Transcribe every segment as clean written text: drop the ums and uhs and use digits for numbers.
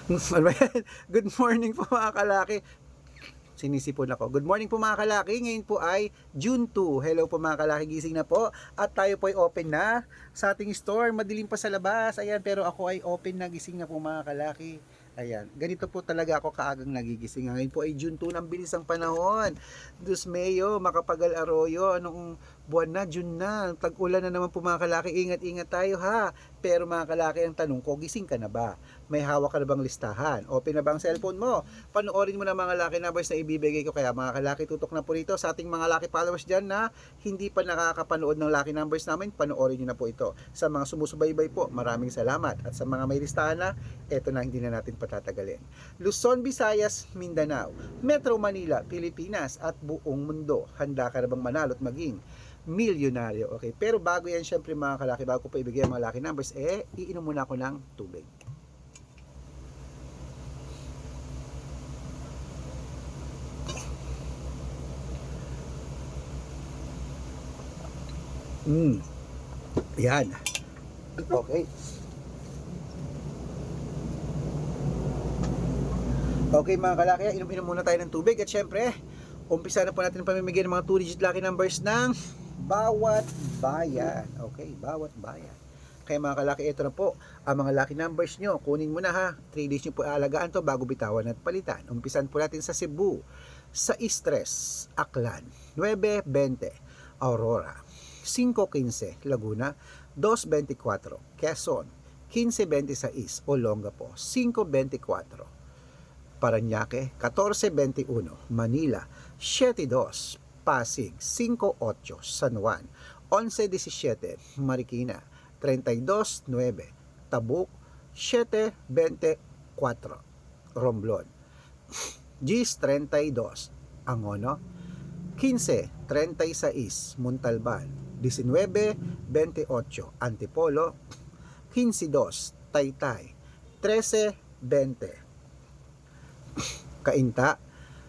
Ano ba yan? Good morning po mga kalaki. Sinisipon ako. Good morning po mga kalaki. Ngayon po ay June 2. Hello po mga kalaki. Gising na po. At tayo po ay open na sa ating store. Madilim pa sa labas. Ayan, pero ako ay open na. Gising na po mga kalaki. Ayan, ganito po talaga ako kaagang nagigising. Ngayon po ay June 2 ng bilis ang panahon. Diyos Mayo, Makapagal Arroyo. Anong buwan na? June na. Tag-ulan na naman po mga kalaki. Ingat-ingat tayo ha. Pero mga kalaki, ang tanong ko, gising ka na ba? May hawak ka na bang listahan? Open na ba ang cellphone mo? Panoorin mo na mga lucky numbers na ibibigay ko. Kaya mga kalaki, tutok na po rito sa ating mga lucky followers dyan na hindi pa nakakapanood ng lucky numbers namin, panoorin nyo na po ito. Sa mga sumusubaybay po, maraming salamat. At sa mga may listahan na, eto na, hindi na natin patatagalin. Luzon, Visayas, Mindanao, Metro Manila, Pilipinas at buong mundo. Handa ka na bang manalo at maging milyonaryo? Okay, pero bago yan, syempre mga kalaki, bago ko pa ibigay ang mga lucky numbers, iinom muna ako ng tubig. Yan. Okay. Okay mga kalaki, inom-inom muna tayo ng tubig at syempre, umpisa na po natin ang pamimigay ng mga 2-digit lucky numbers ng bawat bayan. Okay, bawat bayan. Kaya mga kalaki, ito na po ang mga lucky numbers nyo. Kunin mo na ha. 3 days nyo po aalagaan to bago bitawan at palitan. Umpisan po natin sa Cebu, sa Istres, Aklan, 9-20, Aurora, 5-15, Laguna, 2-24, Quezon, 15-26, Olongapo, 5-24, Parañaque, 14-21, Manila, 7-2, Pasig, 5-8, San Juan, 11-17, Marikina, 32-9, Tabuk, 7-24, Romblon, Gis 32, Angono, 15-36, Montalban, 19-28, Antipolo, 15-2, Taytay, 13-20, Cainta,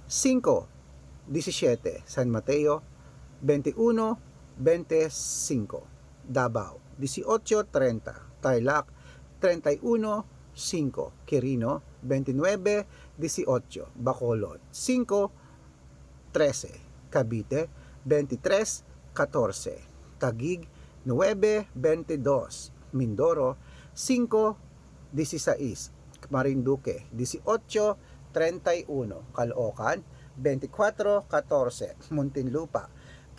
5-17, San Mateo, 21-25, Davao, 18-30, Tarlac, 31-5, Quirino, 29-18, Bacolod, 5-13, Cavite, 23-14, Taguig, 9-22, Mindoro, 5-16, Marinduque, 18-31, Caloocan, 24-14, Muntinlupa,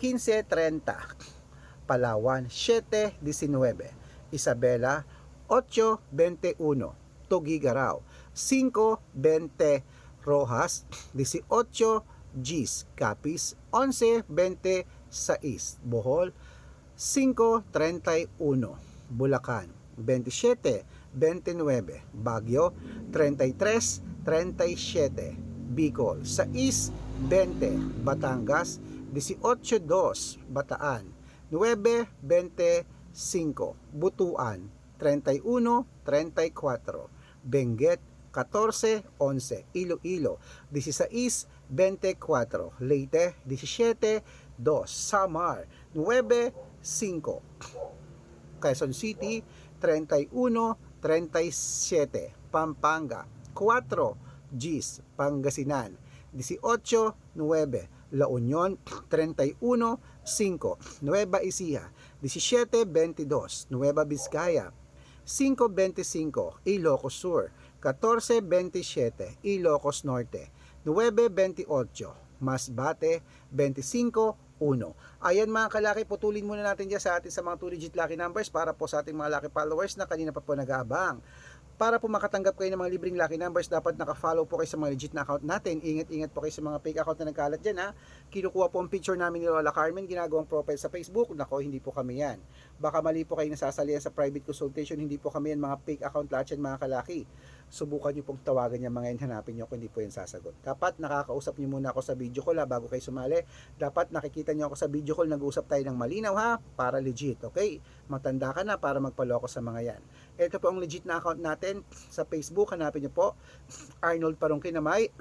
15-30, Palawan, 7-19, Isabela, 8-21, Tuguegarao, 5-20, Rojas, 18, Gis, Capiz, 11-26, Bohol, 5-31, Bulacan, 27-29, Baguio, 33-37, Bicol, 6-20, Batangas, 18-2, Bataan, 9-25, Butuan, 31-34, Benguet, 14-11, Iloilo, 16-24, Leyte, 17-2, Samar, 9-5, Quezon City, 31-37, Pampanga, 4, Gis, Pangasinan, 18-9, La Union, 31-5, Nueva Ecija, 17-22, Nueva Vizcaya, 5-25, Ilocos Sur, 14-27, Ilocos Norte, 9-28, Masbate, 25-1. Ayan mga kalaki, putulin muna natin dyan sa atin sa mga 2-digit lucky numbers para po sa ating mga lucky followers na kanina pa po nag-aabang. Para po makatanggap kayo ng mga libreng lucky numbers, dapat naka-follow po kayo sa mga legit na account natin. Ingat-ingat po kayo sa mga fake account na nagkalat dyan ha. Kinukuha po ang picture namin ni Lola Carmen, ginagawang profile sa Facebook. Nako, hindi po kami yan. Baka mali po kayo nasasalihan sa private consultation, hindi po kami yan, mga fake account lahat yan mga kalaki. Subukan nyo pong tawagan yung mga yan, hanapin nyo kung hindi po yan sasagot. Dapat nakakausap nyo muna ako sa video call ha, bago kayo sumali. Dapat nakikita nyo ako sa video call, nag-uusap tayo ng malinaw ha, para legit, okay? Matanda ka na para magpaloko sa mga yan. Ito po ang legit na account natin sa Facebook, hanapin nyo po, Arnold Parungkin na may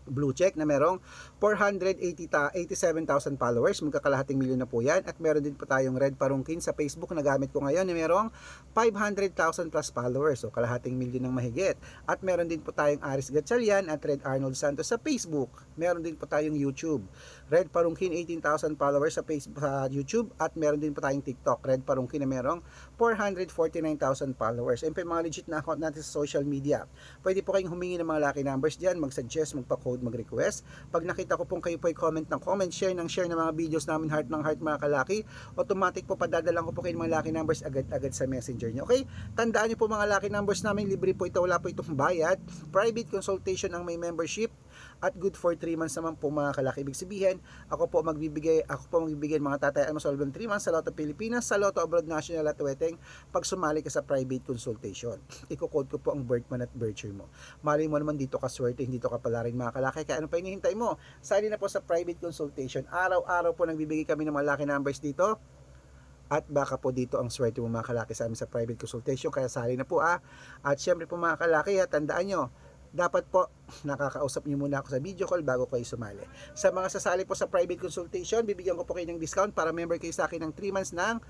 blue check na merong 487,000 followers, magkakalahating milyon na po yan. At meron din po tayong Red Parungkin sa Facebook na gamit ko ngayon na merong 500,000 plus followers, so kalahating milyon ng mahigit. At meron din po tayong Aris Gatchalian at Red Arnold Santos sa Facebook. Meron din po tayong YouTube, Red Parungkin 18,000 followers sa Facebook, sa YouTube. At meron din po tayong TikTok, Red Parungkin na merong 449,000 followers. Ayun po yung mga legit na account natin sa social media. Pwede po kayong humingi ng mga lucky numbers dyan, mag-suggest, magpa-code, mag-request. Pag nakita ko pong kayo po ay comment ng comment, share ng share ng mga videos namin, heart ng heart mga kalaki, automatic po padadalang ko po kayo ng mga lucky numbers agad-agad sa messenger nyo. Okay? Tandaan nyo po mga lucky numbers namin, libre po ito, wala po itong bayad. Private consultation ang may membership at good for 3 months naman po mga kalaki. Ibig sabihin, ako po magbibigay mga tatay mo sa loob ng 3 months sa Lotto Pilipinas, sa Lotto Abroad National at Weteng pag sumali ka sa private consultation. Iko-code ko po ang birth month at birth year mo. Mali mo naman dito ka swerte, hindi dito ka pala rin mga kalaki. Kaya ano pa hinihintay mo? Sali na po sa private consultation. Araw-araw po nagbibigay kami ng mga lucky numbers dito. At baka po dito ang swerte mo mga kalaki sa amin sa private consultation. Kaya sali na po At syempre po mga kalaki, tandaan nyo, dapat po nakakausap nyo muna ako sa video call bago kayo sumali. Sa mga sasali po sa private consultation, bibigyan ko po kayo ng discount para member kayo sa akin ng 3 months ng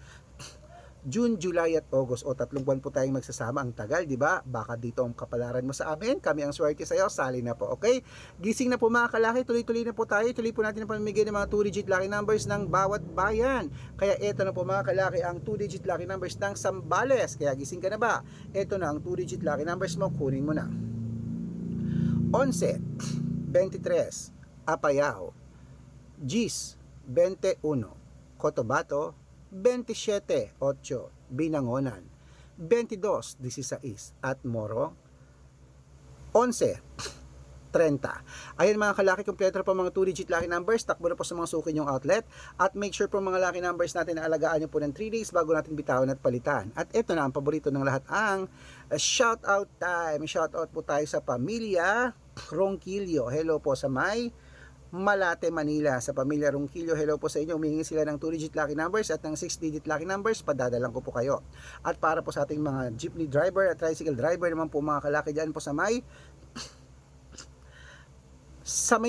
June, July at August, o 3 buwan po tayong magsasama. Ang tagal, di ba? Baka dito ang kapalaran mo sa amin, kami ang swerte sa iyo, sali na po, okay? Gising na po mga kalaki, tuloy-tuloy na po tayo, tuloy po natin ang pamimigay ng mga 2-digit lucky numbers ng bawat bayan. Kaya eto na po mga kalaki ang 2-digit lucky numbers ng Sambales. Kaya gising ka na ba? Eto na ang 2-digit lucky numbers mo, kunin mo na. 11, 23, Apayao, Gis, 21, Cotabato, 27, 8, Binangonan, 22, 16, at Moro, 11, 30. Ayan mga kalaki, kompleto po mga 2-digit lucky numbers. Takbo na po sa mga suki nyong outlet. At make sure po mga lucky numbers natin na alagaan nyo po ng 3 days bago natin bitawan at palitan. At ito na ang paborito ng lahat, ang shoutout time. Shoutout po tayo sa pamilya Ronquillo. Hello po sa may Malate, Manila. Sa pamilya Ronquillo, hello po sa inyo. Humihingi sila ng 2-digit lucky numbers at ng 6-digit lucky numbers, padadalang ko po kayo. At para po sa ating mga jeepney driver at tricycle driver naman po mga kalaki dyan po sa may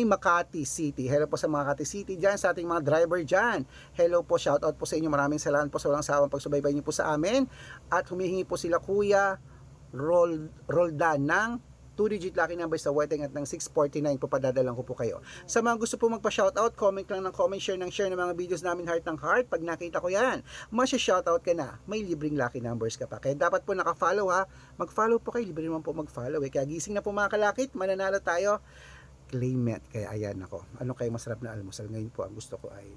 Makati City. Hello po sa Makati City dyan, sa ating mga driver dyan. Hello po, shout out po sa inyo. Maraming salamat po sa walang sawang pagsubaybay niyo po sa amin. At humihingi po sila Kuya Roldan ng 2-digit lucky numbers sa Weteng at ng 649 po, padadalang ko po kayo. Sa mga gusto po magpa-shoutout, comment lang ng comment, share ng mga videos namin, heart ng heart. Pag nakita ko yan, masya-shoutout ka na, may libreng lucky numbers ka pa. Kaya dapat po naka-follow ha. Mag-follow po kayo, libre naman po mag-follow. Kaya gising na po mga kalakit, mananalo tayo. Claim it. Kaya ayan ako. Ano kayo masarap na almusal? Ngayon po ang gusto ko ay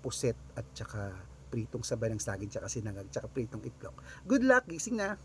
puset at saka pritong saba ng saging, tsaka sinangag, tsaka pritong itlog. Good luck, gising na!